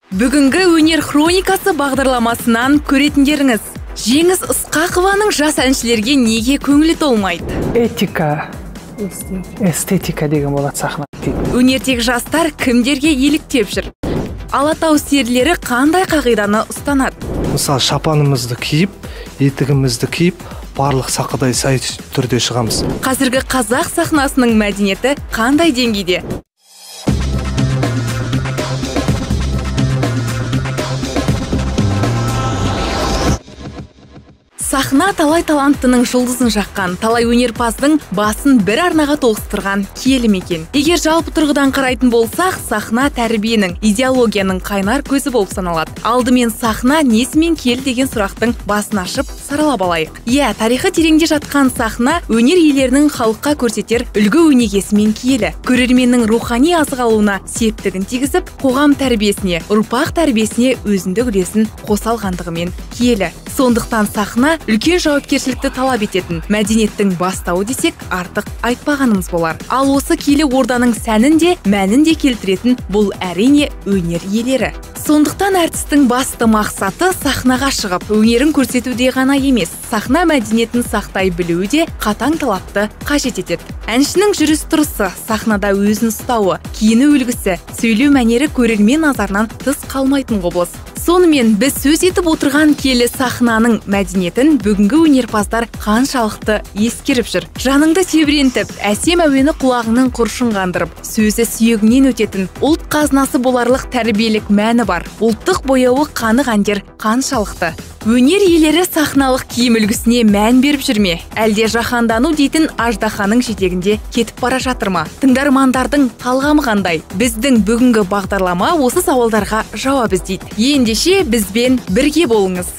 Бүгінгі өнер хроникасы бағдарламасынан көретіндеріңіз. Жеңіс Ысқақованың жас әншілерге неге көңілі толмайды? Эстетика деген болады сахна. Өнердегі жастар кімдерге еліктеп жүр? Алатау серілері қандай қағиданы ұстанады? Мысалы, шапанымызды киіп, етігімізді киіп, барлық сақадай сай түрде шығамыз. Қазіргі қазақ сахнасының мәдениеті қандай деңгейде? Сахна талай таланттының жұлдызын жаққан, талай өнерпаздың басын бір арнаға тоғыстырған киелі мекен. Егер жалпы тұрғыдан қарайтын болсақ, сахна тәрбиенің, идеологияның қайнар көзі болып саналады. Алдымен сахна несімен киелі деген сұрақтың басын ашып саралап алайық. Тарихы тереңде жатқан сахна өнер иелерінің халыққа көрсетер үлгі өнегесімен киелі. Көрерменнің рухани азық алуына септігін тигізіп, қоғам тәрбиесіне, ұрпақ тәрбиесіне өзіндік үлесін қоса алғандығымен киелі. Сондықтан сахна үлкен жауапкершілікті талап ететін мәдениеттің бастауы десек, артық айтпағанымыз болар. Ал осы киелі орданың сәнін де, мәнін де келтіретін бұл әрине өнер иелері. Сондықтан әртістің басты мақсаты сахнаға шығып, өнерін көрсетуде ғана емес, сахна мәдениетін сақтай білуі де қатаң талапты қажет етеді. Әншінің жүріс-тұрысы, сахнада өзін ұстауы, киіну үлгісі, сөйлеу мәнері көрермен назарынан тыс қалмайтын құбылыс. Сонымен біз сөз етіп отырған киелі сахнаның мәдениетін бүгінгі өнерпаздар қаншалықты ескеріп жүр. Жаныңды тебірентіп, әсем әуені құлағыңның құршын қандырып, сөзі сүйегінен өтетін ұлт қазынасы боларлық тәрбиелік мәні бар. Ұлттық бояуы қанық әндер қаншалықты. Өнер иелері сахналық киім үлгісіне мән беріп жүрме? Әлде жаһандану дейтін аждаханың жетегінде кетіп бара жатыр ма? Тыңдармандардың талғамы қандай? Біздің бүгінгі бағдарлама осы сауалдарға жауап іздейді. Ендеше бізбен бірге болыңыз.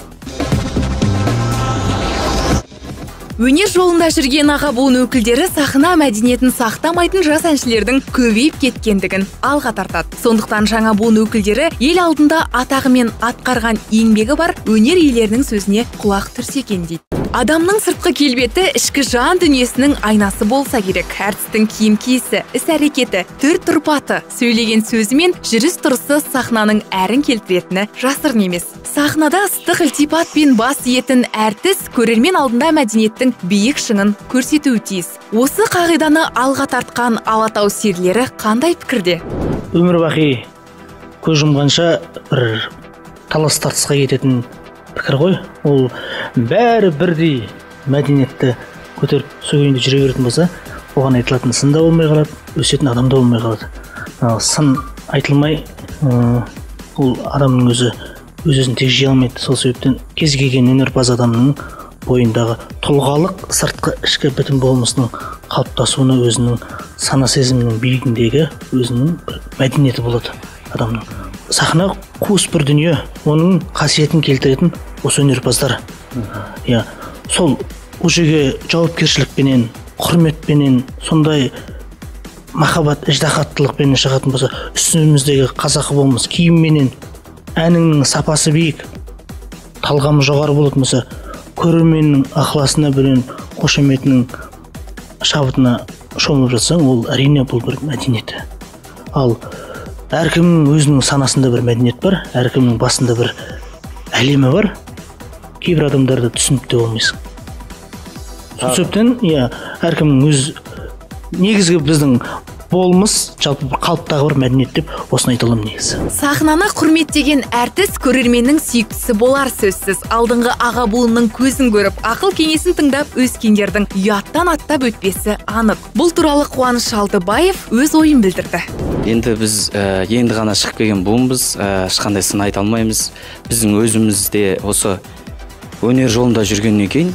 Өнер жолында жүрген аға буын өкілдері сахна мәдениетін сақтамайтын жас әншілердің көбейіп кеткендігін алға тартады. Сондықтан жаңа буын өкілдері ел алдында атағымен атқарған еңбегі бар өнер иелерінің сөзіне құлақ түрсе екен дейді. Адамның сыртқы келбеті ішкі жан дүниесінің айнасы болса керек. Әртістің киім киісі, іс-әрекеті, түр-тұрпаты, сөйлеген сөзі мен жүріс-тұрысы сахнаның әрін келтіретіні жасырын емес. Сахнада ыстық ілтипат пен бас иетін әртіс көрермен алдында мәдениеттің биік шыңын көрсетуі тиіс. Осы қағиданы алға тартқан Алатау серілері қандай пікірде? Өмір бақи көз жұмғанша бір талас тартысқа кететін пікір ғой. Ол бәрі бірдей мәдениетті көтеріп сөгейінде жүре беретін болса, оған айтылатын сын да болмай қалады, өсетін адам да болмай қалады. Сын айтылмай, ол адамның өз-өзін тек жей алмайды. Сол себептен кез келген өнерпаз адамның бойындағы тұлғалық сыртқы ішкі бітім болмысының қалыптасуына өзінің сана сезімінің биігіндегі өзінің мәдениеті болады адамның. Сахна қуыс бір дүние, оның қасиетін келтіретін осы өнерпаздар. Сол жерге жауапкершілікпенен, құрметпенен, сондай махаббат, ыждахаттылықпенен шығатын болса, үстіміздегі қазақы болмыс киімменен, әніңнің сапасы биік, талғамы жоғары болатын болса, көрерменнің ықыласына бөлен қошеметінің шабытына шомылып жатсаң, ол әрине бұл бір мәдениет. Ал әркімнің өзінің санасында бір мәдениет бар, әркімнің басында бір әлемі бар. Кейбір адамдарды түсініп те болмайсың. Сол себептен, әркімнің өз негізгі біздің болмыс, жалпы қалыптағы бір мәдениет деп осыны айта аламын негізі. Сахнаны құрметтеген әртіс көрерменнің сүйіктісі болар сөзсіз. Алдыңғы аға буынның көзін көріп, ақыл кеңесін тыңдап, өскендердің ұяттан аттап өтпесі анық. Бұл туралы Қуаныш Алдыбаев өз ойын білдірді. Енді біз енді ғана шығып келген буынбыз, ешқандай сын айта алмаймыз. Біздің өзімізде осы өнер жолында жүргеннен кейін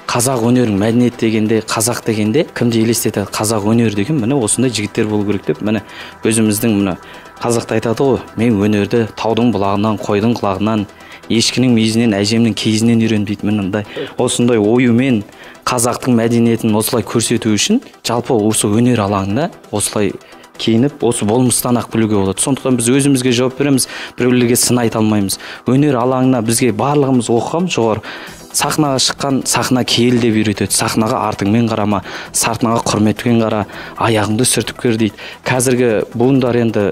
қазақ өнерінің мәдениет дегенде, қазақ дегенде кімді елестетеді? Қазақ өнер деген міне осындай жігіттер болу керек деп, міне өзіміздің міне қазақта айтады ғой, мен өнерді таудың бұлағынан, қойдың құлағынан, ешкінің мүйізінен, әжемнің киізінен үйрендім дейді. Міне осындай ойымен қазақтың мәдениетін осылай көрсету үшін жалпы осы өнер алаңында осылай киініп, осы болмыстан ақ білуге болады. Сондықтан біз өзімізге жауап береміз, біреулерге сын айта алмаймыз. Өнер алаңына бізге барлығымыз оқығам жоғары. Сахнаға шыққан, сахна киелі деп үйретеді. Сахнаға артыңмен қарама, сахнаға құрметпен қара, аяғыңды сүртіп көр дейді. Қазіргі буындар енді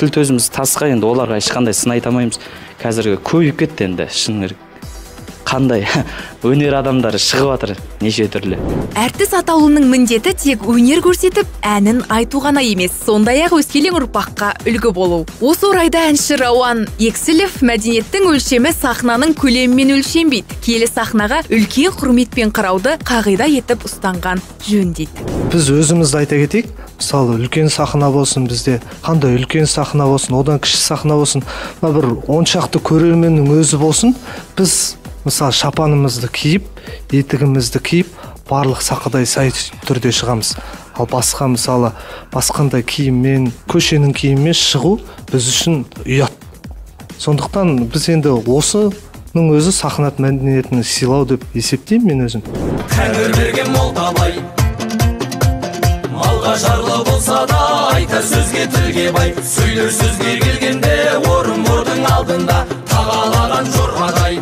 тіл төзіміз тасқа, енді оларға ешқандай сын айта алмаймыз. Қазіргі көбейіп кетті енді, шын керек. Қандай өнер адамдары шығып жатыр неше түрлі. Әртіс атаулының міндеті тек өнер көрсетіп, әнін айту ғана емес, сондай-ақ өскелең ұрпаққа үлгі болу. Осы орайда әнші Рауан Ексілов мәдениеттің өлшемі сахнаның көлемімен өлшенбейді. Киелі сахнаға үлкен құрметпен қарауды қағида етіп ұстанған жөн дейді. Біз өзімізді айта кетейік. Мысалы, үлкен сахна болсын, бізде қандай үлкен сахна болсын, одан кіші сахна болсын, бір 10 шақты көрерменнің өзі болсын, біз мысалы шапанымызды киіп, етігімізді киіп, барлық сақадай сай түрде шығамыз. Ал басқа мысалы басқандай киіммен, көшенің киіммен шығу біз үшін ұят. Сондықтан біз енді осының өзі сахнат мәдениетін сыйлау деп есептеймін мен өзім. Тәңір берген мол табай, малға жарлы болса да айтар сөзге тілге бай. Сөйлер сөзге келгенде орын алдында тағалаған жорғадай.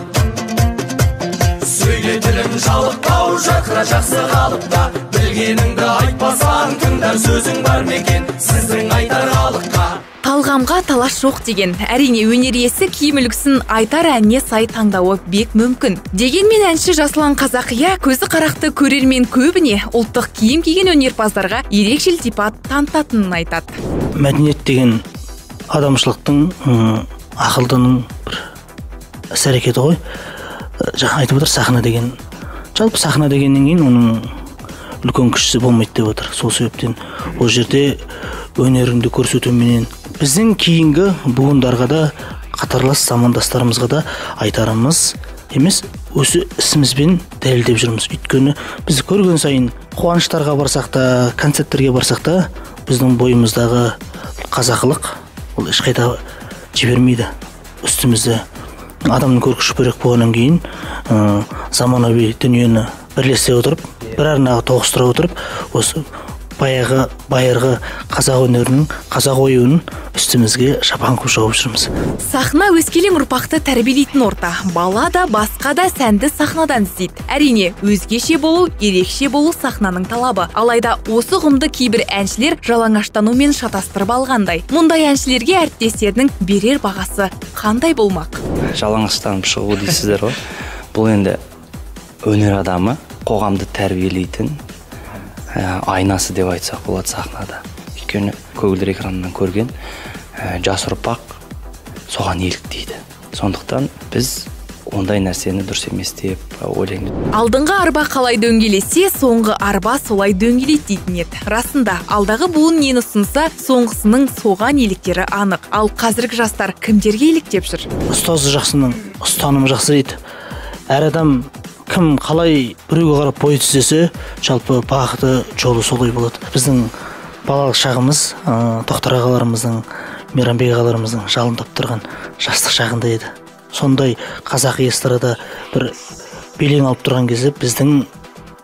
Сөйле тілім жалықпау, жақыра жақсы қалыпта. Білгеніңді айтпасаң, тыңдар сөзің бар мекен, сіздің айтар халыққа. Талғамға талас жоқ деген. Әрине өнер иесі киім үлгісін айтар әніне сай таңдауы бек мүмкін. Дегенмен әнші Жасұлан Қазақия көзі қарақты көрермен көбіне ұлттық киім киген өнерпаздарға ерекше ілтипат танытатынын айтады. Мәдениет деген адамшылықтың, ақылдының бір іс-әрекеті ғой. Жаңа айтып отыр сахна деген. Жалпы сахна дегеннен кейін оның үлкен кішісі болмайды деп отыр. Сол себептен ол жерде өнеріңді көрсетуменен біздің кейінгі буындарға да, қатарлас замандастарымызға да айтарымыз емес, осы ісімізбен дәлелдеп жүрміз. Өйткені біз көрген сайын қуаныштарға барсақ та, концерттерге барсақ та, біздің бойымыздағы қазақылық ол ешқайда жібермейді. Үстімізді адамның көркіші бөлек болғаннан кейін заманауи дүниені бірлесе отырып, бір арнаға тоғыстыра отырып, осы байырғы қазақ өнерінің, қазақ оюының үстімізге шапан қып жауып жүрміз. Сахна өскелең ұрпақты тәрбиелейтін орта. Бала да, басқа да сәнді сахнадан іздейді. Әрине, өзгеше болу, ерекше болу сахнаның талабы. Алайда осы ұғымды кейбір әншілер жалаңаштанумен шатастырып алғандай. Мұндай әншілерге әріптестерінің берер бағасы қандай болмақ? Жалаңаштанып шығу дейсіздер ғой. Бұл енді өнер адамы, қоғамды тәрбиелейтін айнасы деп айтсақ болады сахнада. Өйткені көгілдір экраннан көрген жас ұрпақ соған еліктейді. Сондықтан біз ондай нәрсені дұрыс емес деп ойлаймын. Алдыңғы арба қалай дөңгелесе, соңғы арба солай дөңгелейді дейтін еді. Расында, алдағы буын нені ұсынса, соңғысының соған еліктері анық. Ал қазіргі жастар кімдерге еліктеп жүр? Ұстазы жақсының ұстанымы жақсы дейді. Әр адам кім қалай біреуге қарап бой түзесе, жалпы бағыты жолы солай болады. Біздің балалық шағымыз Тоқтар ағаларымыздың, Мейрамбек ағаларымыздың жалындап тұрған жастық шағында еді. Сондай қазақ эстрада бір белең алып тұрған кезде біздің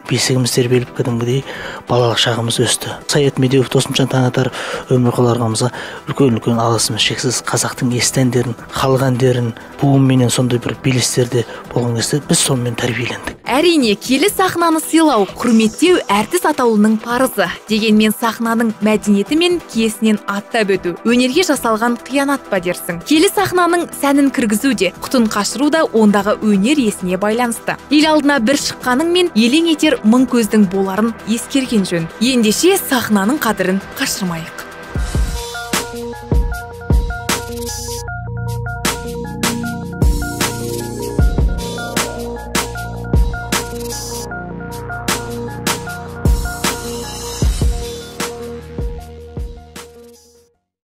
бесігіміз тербеліп кәдімгідей балалық шағымыз өсті. Саят Медеуов, Досымжан Таңатаров, Өмірқұл ағамызға үлкен алғысымыз шексіз. Қазақтың есті әндерін, халық әндерін буынменен сондай бір белестерде болған кезде біз сонымен тәрбиелендік. Әрине, киелі сахнаны сыйлау, құрметтеу әртіс атаулының парызы. Дегенмен сахнаның мәдениеті мен киесінен аттап өту өнерге жасалған қиянат па дерсің? Киелі сахнаның сәнін кіргізу де, құтын қашыру да ондағы өнер иесіне байланысты. Ел алдына бір шыққаның мен елең етер мың көздің боларын ескерген жөн. Ендеше сахнаның қадірін қашырмайық.